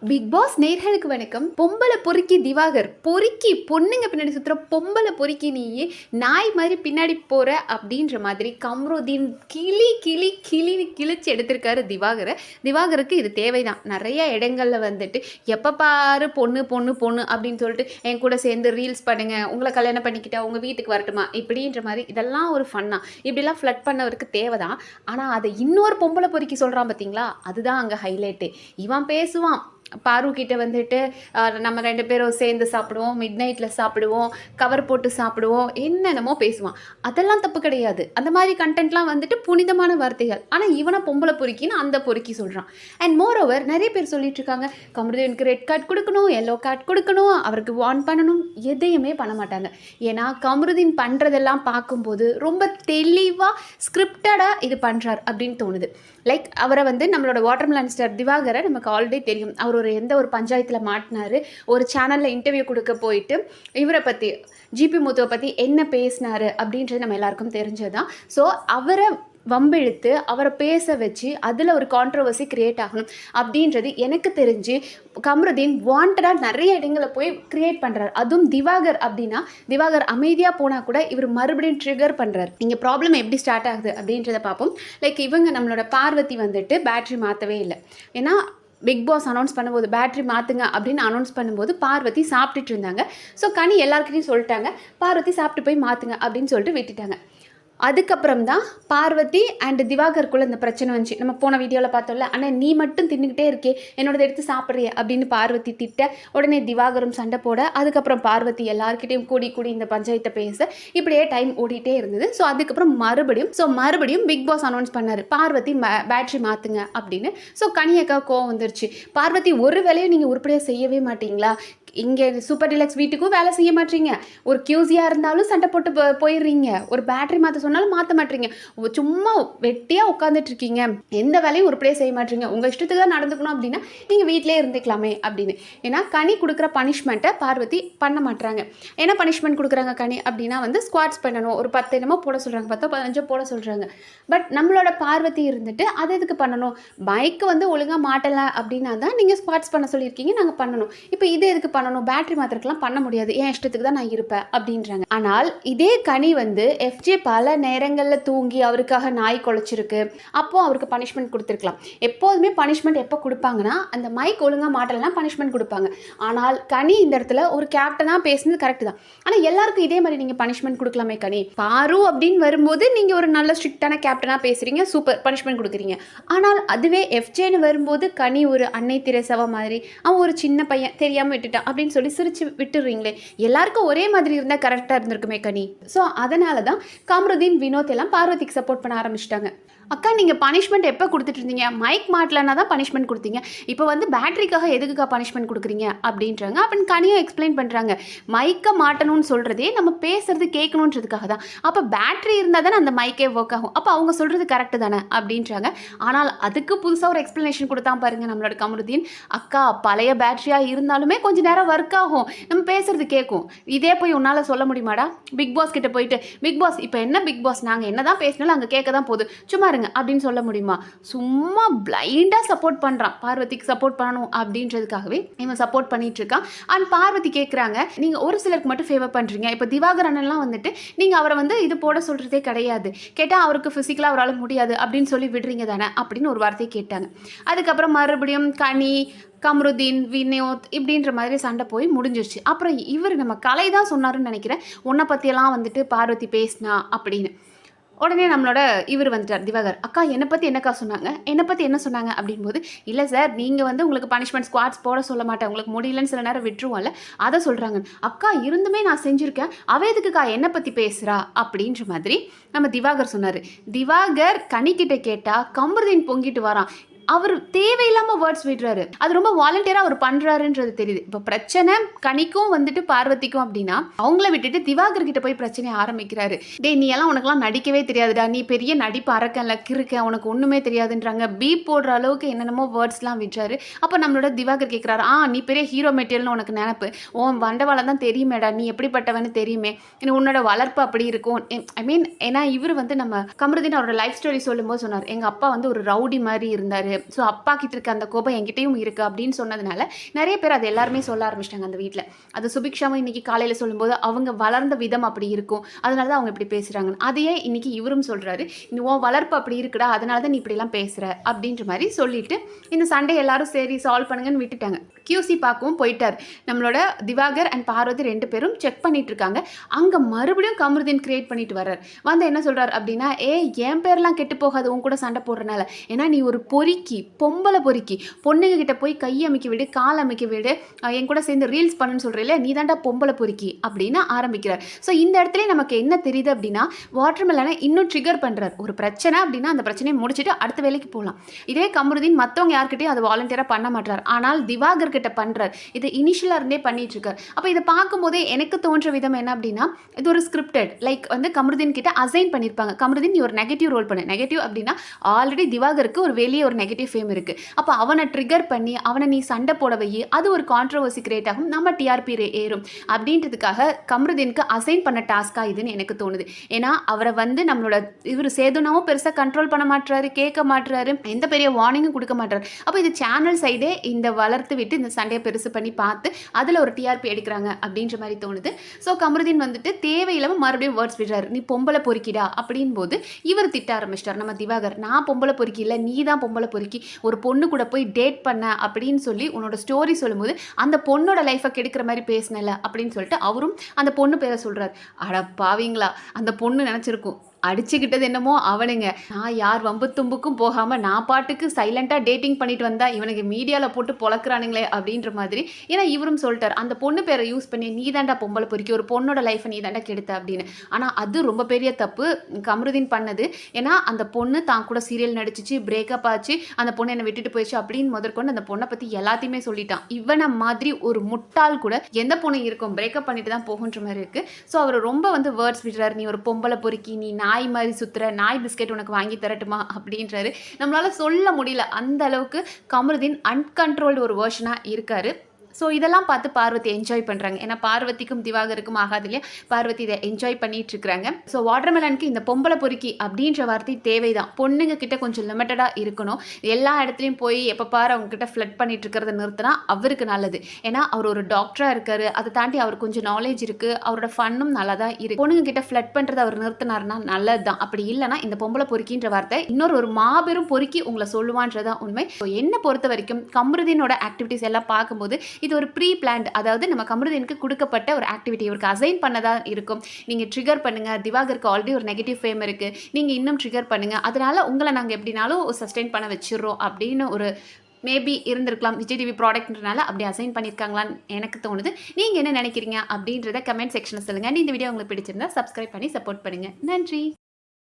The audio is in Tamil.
பிக் பாஸ் நேயர்களுக்கு வணக்கம். பொம்பளை பொறுக்கி திவாகர் பொறுக்கி பொண்ணுங்க பின்னாடி சுற்றுற பொம்பளை பொறுக்கி நீ நாய் மாதிரி பின்னாடி போகிற அப்படின்ற மாதிரி கம்ருதீன் கிளி கிளி கிளின்னு கிழிச்சு எடுத்திருக்காரு திவாகருக்கு இது தேவைதான். நிறைய இடங்களில் வந்துட்டு எப்போ பாரு பொண்ணு பொண்ணு பொண்ணு அப்படின்னு சொல்லிட்டு என் கூட சேர்ந்து ரீல்ஸ் பண்ணுங்க, உங்களை கல்யாணம் பண்ணிக்கிட்டா உங்கள் வீட்டுக்கு வரட்டுமா இப்படின்ற மாதிரி இதெல்லாம் ஒரு ஃபன்னா இப்படிலாம் ஃப்ளட் பண்ணவருக்கு தேவைதான். ஆனால் அதை இன்னொரு பொம்பளை பொறுக்கி சொல்கிறான் பார்த்தீங்களா, அதுதான் அங்கே ஹைலைட்டு. இவன் பேசுவான் பாரு கிட்ட வந்துட்டு நம்ம 2 பேரும் சேர்ந்து சாப்பிடுவோம், மிட் நைட்டில் சாப்பிடுவோம், கவர் போட்டு சாப்பிடுவோம், என்னென்னமோ பேசுவான். அதெல்லாம் தப்பு கிடையாது. அந்த மாதிரி கண்டென்ட்லாம் வந்துட்டு புனிதமான வார்த்தைகள். ஆனால் இவனை பொம்பளை பொறுக்கின்னு அந்த பொறுக்கி சொல்கிறான். அண்ட் மோர் ஓவர் நிறைய பேர் சொல்லிட்டு இருக்காங்க, கமருதீனுக்கு ரெட் கார்டு கொடுக்கணும், எல்லோ கார்டு கொடுக்கணும், அவருக்கு வார்ன் பண்ணணும், எதையுமே பண்ண மாட்டாங்க. ஏன்னா கமருதீன் பண்ணுறதெல்லாம் பார்க்கும்போது ரொம்ப தெளிவாக ஸ்கிரிப்டடாக இது பண்ணுறார் அப்படின்னு தோணுது. லைக் அவரை வந்து நம்மளோட வாட்டர்மெலன் ஸ்டார் திவாகரை நமக்கு ஆல்ரெடி தெரியும். அவர் எந்த ஒரு பஞ்சாயத்தில் மாட்டினார், ஒரு சேனலில் இன்டர்வியூ கொடுக்க போயிட்டு இவரை பற்றி ஜிபி முத்துவை பற்றி என்ன பேசினார் அப்படின்றது நம்ம எல்லாருக்கும் தெரிஞ்சதுதான். ஸோ அவரை வம்பிழுத்து அவரை பேச வச்சு அதில் ஒரு கான்ட்ரவர்சி க்ரியேட் ஆகணும் அப்படின்றது எனக்கு தெரிஞ்சு கமருதீன் வாண்டடாக நிறைய இடங்களை போய் க்ரியேட் பண்ணுறாரு. அதுவும் திவாகர் அப்படின்னா திவாகர் அமைதியாக போனால் கூட இவர் மறுபடியும் ட்ரிகர் பண்ணுறாரு. இங்கே ப்ராப்ளம் எப்படி ஸ்டார்ட் ஆகுது அப்படின்றத பார்ப்போம். லைக் இவங்க நம்மளோட பார்வதி வந்துட்டு பேட்ரி மாற்றவே இல்லை. ஏன்னா பிக் பாஸ் அனௌன்ஸ் பண்ணும்போது பேட்ரி மாற்றுங்க அப்படின்னு அனௌன்ஸ் பண்ணும்போது பார்வதி சாப்பிட்டுட்டு இருந்தாங்க. ஸோ கனி எல்லாருக்கிட்டையும் சொல்லிட்டாங்க, பார்வதி சாப்பிட்டு போய் மாற்றுங்க அப்படின்னு சொல்லிட்டு விட்டுட்டாங்க. அதுக்கப்புறம் தான் பார்வதி அண்ட் திவாகருக்குள்ளே இந்த பிரச்சனை வந்துச்சு. நம்ம போன வீடியோவில் பார்த்தோம்ல, ஆனால் நீ மட்டும் தின்னுக்கிட்டே இருக்கே, என்னோட எடுத்து சாப்பிட்றிய அப்படின்னு பார்வதி திட்ட, உடனே திவாகரும் சண்டை போட, அதுக்கப்புறம் பார்வதி எல்லாருக்கிட்டையும் கூடி இந்த பஞ்சாயத்தை பேச, இப்படியே டைம் ஓடிட்டே இருந்தது. ஸோ அதுக்கப்புறம் மறுபடியும் பிக் பாஸ் அனௌன்ஸ் பண்ணார், பார்வதி பேட்ரி மாற்றுங்க அப்படின்னு. ஸோ கனியக்கா கோவம் வந்துருச்சு, பார்வதி ஒரு வேலையும் நீங்கள் உருப்படியாக செய்யவே மாட்டீங்களா, இங்கே சூப்பர் டிலக்ஸ் வீட்டுக்கும் வேலை செய்ய மாட்டீங்க, ஒரு கியூசியாக இருந்தாலும் சண்டை போட்டு போயிடுறீங்க, ஒரு பேட்டரி மாற்ற சொன்னாலும் மாற்ற மாட்டீங்க, சும்மா வெட்டியாக உட்காந்துட்டு இருக்கீங்க, எந்த வேலையும் உருப்படியாக செய்ய மாட்டீங்க, உங்கள் இஷ்டத்துக்கு தான் நடந்துக்கணும் அப்படின்னா நீங்கள் வீட்டிலே இருந்துக்கலாமே அப்படின்னு. ஏன்னா கனி கொடுக்குற பனிஷ்மெண்ட்டை பார்வதி பண்ண மாட்டுறாங்க. என்ன பனிஷ்மெண்ட் கொடுக்குறாங்க கனி அப்படின்னா வந்து ஸ்குவாட்ஸ் பண்ணணும், ஒரு 10 என்னமோ போட சொல்கிறாங்க, 10 15 போட சொல்கிறாங்க. பட் நம்மளோட பார்வதி இருந்துட்டு அதை எதுக்கு பண்ணணும், பைக்கு வந்து ஒழுங்காக மாட்டலை அப்படின்னா தான் நீங்கள் ஸ்குவாட்ஸ் பண்ண சொல்லியிருக்கீங்க, நாங்கள் பண்ணணும், இப்போ இது எதுக்கு பண்ணணும், பேட்டரி மாத்திரக்கெல்லாம் பண்ண முடியாது, என் இஷ்டத்துக்கு தான் நான் இருப்பேன் அப்படின்றாங்க. ஆனால் இதே கனி வந்து எஃப்ஜே பல நேரங்களில் தூங்கி அவருக்காக நாய் குலைச்சிருக்கு, அப்போ அவருக்கு பனிஷ்மெண்ட் கொடுத்துருக்கலாம். எப்போதுமே பனிஷ்மெண்ட் எப்போ கொடுப்பாங்கன்னா அந்த மைக் ஒழுங்காக மாட்டலைன்னா பனிஷ்மெண்ட் கொடுப்பாங்க. ஆனால் கனி இந்த இடத்துல ஒரு கேப்டனாக பேசுனது கரெக்ட் தான். ஆனால் எல்லாருக்கும் இதே மாதிரி நீங்கள் பனிஷ்மெண்ட் கொடுக்கலாமே கனி, பாரு அப்படின்னு வரும்போது நீங்கள் ஒரு நல்ல ஸ்ட்ரிக்டான கேப்டனாக பேசுகிறீங்க, சூப்பர் பனிஷ்மெண்ட் கொடுக்குறீங்க. ஆனால் அதுவே எஃப்ஜேன்னு வரும்போது கனி ஒரு அன்னை திரேசாவா மாதிரி, அவன் ஒரு சின்ன பையன் தெரியாமல் விட்டுட்டான் அப்படின்னு சொல்லி சிரிச்சு விட்டுறீங்களே, எல்லாருக்கும் ஒரே மாதிரி இருந்தால் கரெக்டாக இருந்திருக்குமே கனி. ஸோ அதனால தான் கமருதீன் வினோத் எல்லாம் பார்வதிக்கு சப்போர்ட் பண்ண ஆரம்பிச்சிட்டாங்க. அக்கா நீங்கள் பனிஷ்மெண்ட் எப்போ கொடுத்துட்டு இருந்தீங்க, மைக் மாட்டலன்னா தான் பனிஷ்மெண்ட் கொடுத்தீங்க, இப்போ வந்து பேட்டரிக்காக எதுக்குக்கா பனிஷ்மெண்ட் கொடுக்குறீங்க அப்படின்றாங்க. அப்படின்னு கனியாக எக்ஸ்பிளைன் பண்ணுறாங்க, மைக்கை மாட்டணும்னு சொல்கிறதே நம்ம பேசுறது கேட்கணுன்றதுக்காக தான், அப்போ பேட்டரி இருந்தால் தானே அந்த மைக்கே ஒர்க் ஆகும், அப்போ அவங்க சொல்கிறது கரெக்டு தானே அப்படின்றாங்க. ஆனால் அதுக்கு புதுசாக ஒரு எக்ஸ்ப்ளனேஷன் கொடுத்தா பாருங்கள் நம்மளோட கமருதீன், அக்கா பழைய பேட்டரியாக இருந்தாலுமே கொஞ்சம் நேரம் ஒர்க் ஆகும், நம்ம பேசுறது கேட்கும், இதே போய் உன்னால் சொல்ல முடியுமாடா பிக் பாஸ் கிட்ட போயிட்டு, பிக் பாஸ் இப்போ என்ன பிக் பாஸ் நாங்கள் என்ன தான் பேசினாலும் அங்கே கேட்க தான் போகுது, சும்மா அப்படின்னு சொல்ல முடியுமா. சும்மா பிளைண்டா சப்போர்ட் பண்றான், பார்வதிக்கு சப்போர்ட் பண்ணணும் அப்படின்றதுக்காகவே இவன் சப்போர்ட் பண்ணிட்டு இருக்கான். அண்ட் பார்வதி கேட்குறாங்க, நீங்க ஒரு சிலருக்கு மட்டும் ஃபேவர் பண்றீங்க, இப்போ திவாகரன் எல்லாம் வந்துட்டு நீங்க அவரை வந்து இது போட சொல்றதே கிடையாது, கேட்டா அவருக்கு பிசிக்கலா அவரால் முடியாது அப்படின்னு சொல்லி விடுறீங்க தானே அப்படின்னு ஒரு வார்த்தையை கேட்டாங்க. அதுக்கப்புறம் மறுபடியும் கனி கமருதீன் வினோத் இப்படின்ற மாதிரி சண்டை போய் முடிஞ்சிருச்சு. அப்புறம் இவர் நம்ம கலை தான் சொன்னாருன்னு நினைக்கிறேன், உன்னை பற்றியெல்லாம் வந்துட்டு பார்வதி பேசினா அப்படின்னு. உடனே நம்மளோட இவர் வந்துட்டார் திவாகர், அக்கா என்னை பற்றி என்னக்கா சொன்னாங்க, என்னை பற்றி என்ன சொன்னாங்க அப்படின்போது, இல்லை சார் நீங்கள் வந்து உங்களுக்கு பனிஷ்மெண்ட் ஸ்குவாட்ஸ் போட சொல்ல மாட்டேன், உங்களுக்கு முடியலன்னு சில நேரம் விட்டுருவோம்ல அதை சொல்கிறாங்க. அக்கா இருந்துமே நான் செஞ்சுருக்கேன், அவ எதுக்குக்கா என்னை பற்றி பேசுகிறா அப்படின்ற மாதிரி நம்ம திவாகர் சொன்னார். திவாகர் கனிக்கிட்ட கேட்டால் கமருதீன் பொங்கிட்டு வரான், அவர் தேவையில்லாமல் வேர்ட்ஸ் விடுறாரு, அது ரொம்ப வாலண்டியராக அவர் பண்ணுறாருன்றது தெரியுது. இப்போ பிரச்சனை கனிக்கும் வந்துட்டு பார்வதிக்கும் அப்படின்னா அவங்கள விட்டுட்டு திவாகர் கிட்ட போய் பிரச்சனையை ஆரம்பிக்கிறாரு. டே நீ எல்லாம் உனக்குலாம் நடிக்கவே தெரியாதுடா, நீ பெரிய நடிப்பு அரக்கன்ல கிறுக்க, உனக்கு ஒன்றுமே தெரியாதுன்றாங்க, பீப் போடுற அளவுக்கு என்னென்னமோ வேர்ட்ஸ்லாம் விடுறாரு. அப்போ நம்மளோட திவாகர் கேட்குறாரு, நீ பெரிய ஹீரோ மெட்டீரியல்னு உனக்கு நினப்பு, உன் வண்டவாளம் தான் தெரியுமேடா, நீ எப்படிப்பட்டவன்னு தெரியுமே, உன்னோட வளர்ப்பு அப்படி இருக்கும். ஐ மீன் ஏன்னா இவர் வந்து நம்ம கமருதீன் அவரோட லைஃப் ஸ்டோரி சொல்லும்போது சொன்னார், எங்கள் அப்பா வந்து ஒரு ரவுடி மாதிரி இருந்தார், ஸோ அப்பா கிட்ட இருக்க அந்த கோபம் என்கிட்டயும் இருக்குது அப்படின்னு சொன்னதுனால நிறைய பேர் அது எல்லாருமே சொல்ல ஆரம்பிச்சிட்டாங்க அந்த வீட்டில். அது சுபிக்ஷாவும் இன்னைக்கு காலையில் சொல்லும்போது அவங்க வளர்ந்த விதம் அப்படி இருக்கும், அதனால தான் அவங்க இப்படி பேசுகிறாங்க. அதையே இன்னைக்கு இவரும் சொல்கிறாரு, உன் வளர்ப்பு அப்படி இருக்குடா, அதனால தான் நீ இப்படிலாம் பேசுகிற அப்படின்ற மாதிரி சொல்லிட்டு இந்த சண்டே எல்லாரும் சரி சால்வ் பண்ணுங்கன்னு விட்டுட்டாங்க. QC பார்க்கவும் போயிட்டார். நம்மளோட திவாகர் அண்ட் பார்வதி 2 பேரும் செக் பண்ணிட்டு இருக்காங்க. அங்கே மறுபடியும் கமருதீன் கிரியேட் பண்ணிட்டு வர்றார். வந்து என்ன சொல்கிறார் அப்படின்னா, என் பேர்லாம் கெட்டு போகாது உன் கூட சண்டை போடுறனால, ஏன்னா நீ ஒரு பொறுக்கி, பொம்பளை பொறுக்கி, பொண்ணுங்க கிட்ட போய் கை அமைக்க விடு, கால் அமைக்க விடு, என் கூட சேர்ந்து ரீல்ஸ் பண்ணுன்னு சொல்கிறீல்ல, நீ தாண்டா பொம்பளை பொறுக்கி அப்படின்னு ஆரம்பிக்கிறார். ஸோ இந்த இடத்துல நமக்கு என்ன தெரியுது அப்படின்னா, வாட்டர்மெலனை இன்னும் ட்ரிகர் பண்ணுறார். ஒரு பிரச்சனை அப்படின்னா அந்த பிரச்சனையை முடிச்சுட்டு அடுத்த வேலைக்கு போகலாம். இதே கமருதீன் மற்றவங்க யார்கிட்டையும் அதை வாலண்டியராக பண்ண மாட்டார், ஆனால் திவாகர் கிட்ட பண்ணுறார். இது இனிஷியலாக இருந்தே பண்ணிட்டு இருக்கார். அப்போ இதை பார்க்கும்போதே எனக்கு தோன்ற விதம் என்ன அப்படின்னா, இது ஒரு ஸ்கிரிப்டட், லைக் வந்து கமருதீன் கிட்ட அசைன் பண்ணியிருப்பாங்க. கமருதீன் நீ ஒரு நெகட்டிவ் ரோல் பண்ணு. நெகட்டிவ் அப்படின்னா ஆல்ரெடி திவாகருக்கு ஒரு வெளியே ஒரு நெகட்டிவ் ஃபேம் இருக்குது. அப்போ அவனை ட்ரிகர் பண்ணி அவனை நீ சண்டை போட வை, அது ஒரு கான்ட்ரவர்சி கிரியேட் ஆகும், நம்ம டிஆர்பி ஏறும் அப்படின்றதுக்காக கமருதீனுக்கு அசைன் பண்ண டாஸ்காக இதுன்னு எனக்கு தோணுது. ஏன்னா அவரை வந்து நம்மளோட இவர் சேதுனாவும் பெருசாக கண்ட்ரோல் பண்ண மாட்டுறாரு, கேட்க மாட்டுறாரு, எந்த பெரிய வார்னிங்கும் கொடுக்க மாட்டாரு. அப்போ இது சேனல் சைடே இந்த வளர்த்து விட்டு இந்த சண்டையை பெருசு பண்ணி பார்த்து அதில் ஒரு டிஆர்பி எடுக்கிறாங்க அப்படின்ற மாதிரி தோணுது. ஸோ கமருதீன் வந்துட்டு தேவையில்லாமல் மறுபடியும் வேர்ட்ஸ் விடுறாரு, நீ பொம்பளை பொறுக்கிடா அப்படின் போது இவர் திட்ட ஆரம்பிச்சிட்டார் நம்ம திவாகர். நான் பொம்பளை பொறுக்கி இல்லை, நீ தான் பொம்பளை பொறுக்கி, ஒரு பொண்ணு கூட போய் டேட் பண்ண அப்படின்னு சொல்லி உன்னோட ஸ்டோரி சொல்லும்போது அந்த பொண்ணோட லைஃபை கெடுக்கிற மாதிரி பேசினல அப்படின்னு சொல்லிட்டு அவரும் அந்த பொண்ணு பேரை சொல்கிறார். அட பாவீங்களா, அந்த பொண்ணு நினச்சிருக்கும் அடிச்சுக்கிட்டது என்னமோ அவனுங்க, நான் யார் வம்பு தும்புக்கும் போகாமல் நான் பாட்டுக்கு சைலண்ட்டாக டேட்டிங் பண்ணிட்டு வந்தா இவனுக்கு மீடியாவில் போட்டு பொழக்கிறானுங்களே அப்படின்ற மாதிரி. ஏன்னா இவரும் சொல்லிட்டார், அந்த பொண்ணு பேரை யூஸ் பண்ணி நீ தாண்டா பொம்பளை பொறுக்கி, ஒரு பொண்ணோட லைஃப்பை நீ தாண்டா கெடுத்த அப்படின்னு. ஆனால் அது ரொம்ப பெரிய தப்பு கமருதீன் பண்ணது. ஏன்னா அந்த பொண்ணு தான் கூட சீரியல் நடிச்சிச்சு, பிரேக்கப் ஆச்சு, அந்த பொண்ணு என்னை விட்டுட்டு போயிடுச்சு அப்படின்னு முதற்கொண்டு அந்த பொண்ணை பற்றி எல்லாத்தையுமே சொல்லிட்டான். இவனை மாதிரி ஒரு முட்டாள் கூட எந்த பொண்ணு இருக்கும் பிரேக்கப் பண்ணிட்டு தான் போகுன்ற மாதிரி இருக்குது. ஸோ அவர் ரொம்ப வந்து வேர்ட்ஸ் விடுறாரு, நீ ஒரு பொம்பளை பொறுக்கி, நீ நாய் மாதிரி சுத்துற, நாய் பிஸ்கெட் உனக்கு வாங்கி தரட்டுமா அப்படின்றாரு. நம்மளால சொல்ல முடியல, அந்த அளவுக்கு கமருதீன் அன்கண்ட்ரோல்டு ஒரு வேர்ஷனாக இருக்காரு. ஸோ இதெல்லாம் பார்த்து பார்வதி என்ஜாய் பண்ணுறாங்க. ஏன்னா பார்வதிக்கும் திவாகருக்கும் ஆகாது இல்லையா, பார்வதி இதை என்ஜாய் பண்ணிட்டு இருக்கிறாங்க. ஸோ வாட்டர்மெலனுக்கு இந்த பொம்பளை பொறுக்கி அப்படின்ற வார்த்தை தேவைதான். பொண்ணுங்க கிட்ட கொஞ்சம் லிமிட்டடாக இருக்கணும். எல்லா இடத்துலையும் போய் எப்போ பாரு அவங்க கிட்ட ஃப்ளட் பண்ணிட்டு இருக்கிறத நிறுத்தினா அவருக்கு நல்லது. ஏன்னா அவர் ஒரு டாக்டராக இருக்காரு, அதை தாண்டி அவருக்கு கொஞ்சம் நாலேஜ் இருக்குது, அவரோட ஃபன்னும் நல்லா தான் இருக்குது. பொண்ணுங்க கிட்ட ஃப்ளட் பண்ணுறதை அவர் நிறுத்தினார்னா நல்லது தான். அப்படி இல்லைனா இந்த பொம்பளை பொறுக்கின்ற வார்த்தை இன்னொரு மாபெரும் பொறுக்கி உங்களை சொல்லுவான்றதான் உண்மை. ஸோ என்னை பொறுத்த வரைக்கும் கமருதீனோட ஆக்டிவிட்டிஸ் எல்லாம் பார்க்கும்போது இது ஒரு ப்ரீ பிளான்ட், அதாவது நம்ம கமருதீனுக்கு கொடுக்கப்பட்ட ஒரு ஆக்டிவிட்டி, இவருக்கு அசைன் பண்ணதான் இருக்கும். நீங்கள் ட்ரிகர் பண்ணுங்கள், திவாகருக்கு ஆல்ரெடி ஒரு நெகட்டிவ் ஃபேம் இருக்குது, நீங்கள் இன்னும் ட்ரிகர் பண்ணுங்கள், அதனால் உங்களை நாங்கள் எப்படினாலும் சஸ்டெயின் பண்ண வச்சிடுறோம் அப்படின்னு ஒரு மேபி இருந்திருக்கலாம். விஜய் டிவி ப்ராடக்ட்ன்றனால அப்படி அசைன் பண்ணியிருக்காங்களான்னு எனக்கு தோணுது. நீங்கள் என்ன நினைக்கிறீங்க அப்படின்றத கமெண்ட் செக்ஷனில் சொல்லுங்கள். இந்த வீடியோ உங்களுக்கு பிடிச்சிருந்தா சப்ஸ்கிரைப் பண்ணி சப்போர்ட் பண்ணுங்கள். நன்றி.